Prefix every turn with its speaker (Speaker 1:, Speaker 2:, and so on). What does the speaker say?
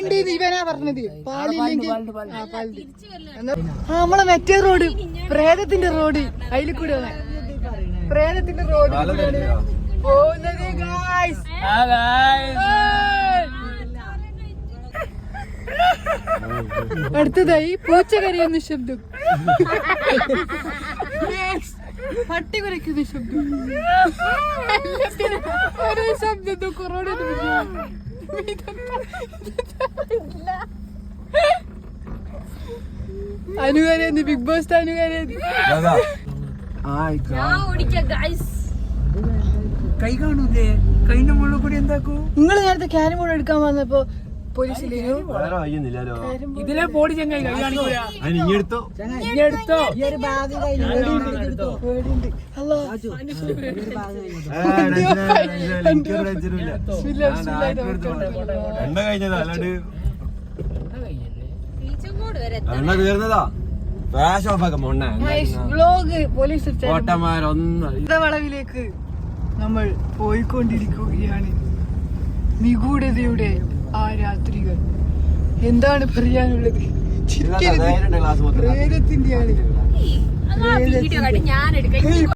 Speaker 1: പാലുണ്ട് ഇവനാ പറഞ്ഞത്. പാലില്ലെങ്കിൽ നമ്മളെ മറ്റേ റോഡ് പ്രേതത്തിന്റെ റോഡ്, അതിൽ കൂടെ പ്രേതത്തിന്റെ റോഡ് പോകുന്നത്. അടുത്തതായി പൂച്ച കരയുന്ന ശബ്ദം, പട്ടി കുരയ്ക്കുന്ന ശബ്ദം, ഒരേ ശബ്ദം. കൊറോണ അനുകരന്ന് ബിഗ് ബോസ് അനുകരന്ന്
Speaker 2: കൈ കാണൂലേ? കൈന്റെ മുകളിൽ കൂടി എന്താക്കൂ?
Speaker 1: നിങ്ങൾ നേരത്തെ ക്യാരം ബോർഡ് എടുക്കാൻ വന്നപ്പോ പോലീസിലെ
Speaker 2: ഇതിലെ പോടി ചങ്ങായി കൈ കാണിക്കൂല.
Speaker 3: ഇങ്ങെടുത്തോ എണ്ണ കഴിഞ്ഞതാ അല്ലാണ്ട് എണ്ണ കയറുന്നതാ. ഫ്ലാഷ് ഓഫ് ആക്കാം മൊണ്ണ
Speaker 1: പോലീസ്
Speaker 3: ഓട്ടന്മാരൊന്നും.
Speaker 1: വളവിലേക്ക് നമ്മൾ പോയിക്കൊണ്ടിരിക്കുകയാണ്. നിഗൂഢതയുടെ ആ രാത്രികൾ. എന്താണ് പറയാനുള്ളത്? പ്രേതത്തിന്റെയാണ്.